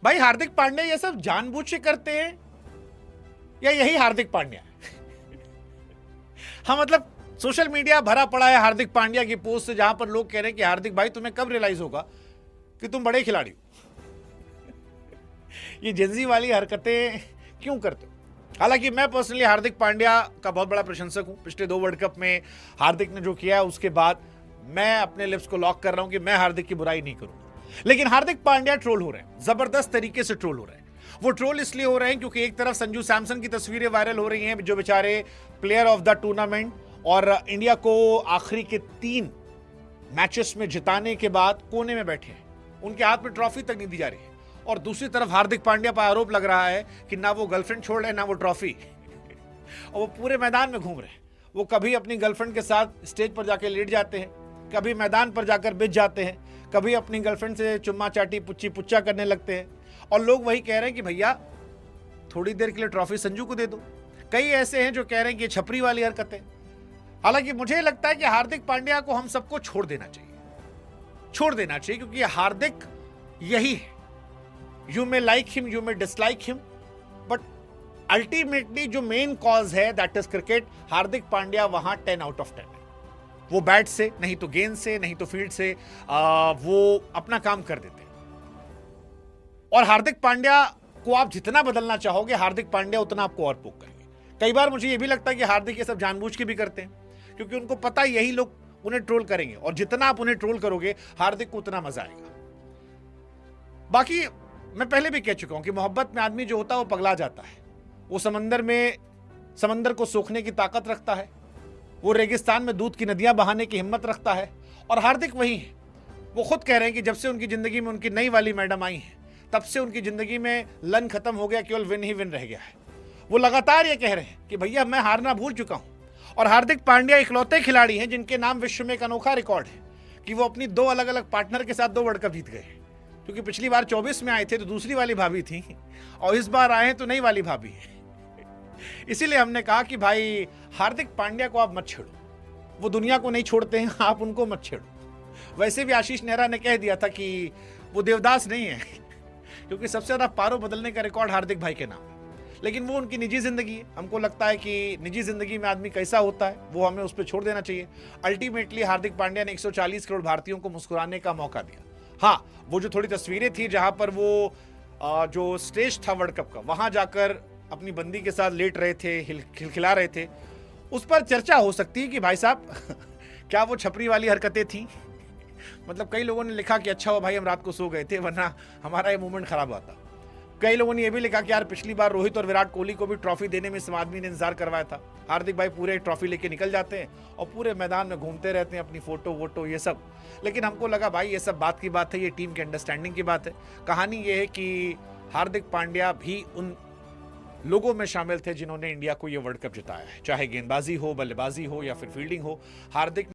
भाई हार्दिक पांड्या ये सब जानबूझ के करते हैं या यही हार्दिक पांड्या है? हाँ मतलब सोशल मीडिया भरा पड़ा है हार्दिक पांड्या की पोस्ट से, जहां पर लोग कह रहे हैं कि हार्दिक भाई तुम्हें कब रियलाइज होगा कि तुम बड़े खिलाड़ी हो। ये जेंजी वाली हरकतें क्यों करते हो? हालांकि मैं पर्सनली हार्दिक पांड्या का बहुत बड़ा प्रशंसक हूं। पिछले 2 वर्ल्ड कप में हार्दिक ने जो किया है उसके बाद मैं अपने लिप्स को लॉक कर रहा हूं कि मैं हार्दिक की बुराई नहीं करूंगा। लेकिन हार्दिक पांड्या ट्रोल हो रहे हैं, जबरदस्त तरीके से ट्रोल हो रहे हैं। वो ट्रोल इसलिए हो रहे हैं क्योंकि एक तरफ संजू सैमसन की तस्वीरें वायरल हो रही हैं, जो बेचारे प्लेयर ऑफ द टूर्नामेंट और इंडिया को आखिरी के 3 मैचेस में जिताने के बाद कोने में बैठे हैं, उनके हाथ में ट्रॉफी तक नहीं दी जा रही है। और दूसरी तरफ हार्दिक पांड्या पर आरोप लग रहा है कि ना वो गर्लफ्रेंड छोड़ रहे, ना वो ट्रॉफी और वो पूरे मैदान में घूम रहे हैं। वो कभी अपनी गर्लफ्रेंड के साथ स्टेज पर जाकर लेट जाते हैं, कभी मैदान पर जाकर बिछ जाते हैं, कभी अपनी गर्लफ्रेंड से चुम्मा चाटी पुच्ची पुच्चा करने लगते हैं। और लोग वही कह रहे हैं कि भैया थोड़ी देर के लिए ट्रॉफी संजू को दे दो। कई ऐसे हैं जो कह रहे हैं कि छपरी वाली हरकतें। हालांकि मुझे लगता है कि हार्दिक पांड्या को हम सबको छोड़ देना चाहिए, क्योंकि हार्दिक यही है। You may like him, you may dislike him, but ultimately जो मेन कॉज है that is cricket. Hardik Pandya वहां 10 आउट ऑफ 10 है। वो बैट से, नहीं तो गेंद से, नहीं तो फील्ड से वो अपना काम कर देते हैं। और हार्दिक पांड्या को आप जितना बदलना चाहोगे, हार्दिक पांड्या उतना आपको और पोक करेंगे। कई बार मुझे ये भी लगता है कि हार्दिक ये सब जानबूझ के भी करते हैं, क्योंकि उनको पता है यही लोग उन्हें ट्रोल करेंगे, और जितना आप उन्हें ट्रोल करोगे हार्दिक को उतना मजा आएगा। बाकी मैं पहले भी कह चुका हूं कि मोहब्बत में आदमी जो होता है वो पगला जाता है। वो समंदर को सोखने की ताकत रखता है, वो रेगिस्तान में दूध की नदियां बहाने की हिम्मत रखता है। और हार्दिक वही है। वो खुद कह रहे हैं कि जब से उनकी जिंदगी में उनकी नई वाली मैडम आई है, तब से उनकी जिंदगी में लन खत्म हो गया, केवल विन ही विन रह गया है। वो लगातार ये कह रहे हैं कि भैया मैं हारना भूल चुका हूं। और हार्दिक पांड्या इकलौते खिलाड़ी हैं जिनके नाम विश्व में एक अनोखा रिकॉर्ड है कि वो अपनी 2 अलग अलग पार्टनर के साथ 2 वर्ल्ड कप जीत गए। क्योंकि पिछली बार 24 में आए थे तो दूसरी वाली भाभी थी, और इस बार आए हैं तो नई वाली भाभी है। इसीलिए हमने कहा कि भाई हार्दिक पांड्या को आप मत छेड़ो, वो दुनिया को नहीं छोड़ते हैं, आप उनको मत छेड़ो। वैसे भी आशीष नेहरा ने कह दिया था कि वो देवदास नहीं है, क्योंकि सबसे ज्यादा पारों बदलने का रिकॉर्ड हार्दिक भाई के नाम है। लेकिन वो उनकी निजी जिंदगी है। हमको लगता है कि निजी जिंदगी में आदमी कैसा होता है वो हमें उस पर छोड़ देना चाहिए। अल्टीमेटली हार्दिक पांड्या ने 140 करोड़ भारतीयों को मुस्कुराने का मौका दिया। हाँ, वो जो थोड़ी तस्वीरें थी जहां पर वो जो स्टेज था वर्ल्ड कप का, वहां जाकर अपनी बंदी के साथ लेट रहे थे, खिलखिला रहे थे, उस पर चर्चा हो सकती है कि भाई साहब क्या वो छपरी वाली हरकतें थी। मतलब कई लोगों ने लिखा कि अच्छा हो भाई हम रात को सो गए थे, वरना हमारा ये मूवमेंट खराब होता। कई लोगों ने यह भी लिखा कि यार पिछली बार रोहित और विराट कोहली को भी ट्रॉफी देने में इस आदमी ने इंतजार करवाया था। हार्दिक भाई पूरे ट्रॉफी लेके निकल जाते हैं और पूरे मैदान में घूमते रहते हैं, अपनी फोटो वोटो ये सब। लेकिन हमको लगा भाई ये सब बात की बात है, ये टीम के अंडरस्टैंडिंग की बात है। कहानी ये है कि हार्दिक पांड्या भी उन लोगों में शामिल थे जिन्होंने इंडिया को ये वर्ल्ड कप जिताया है, चाहे गेंदबाजी हो, बल्लेबाजी हो या फिर फील्डिंग हो। हार्दिक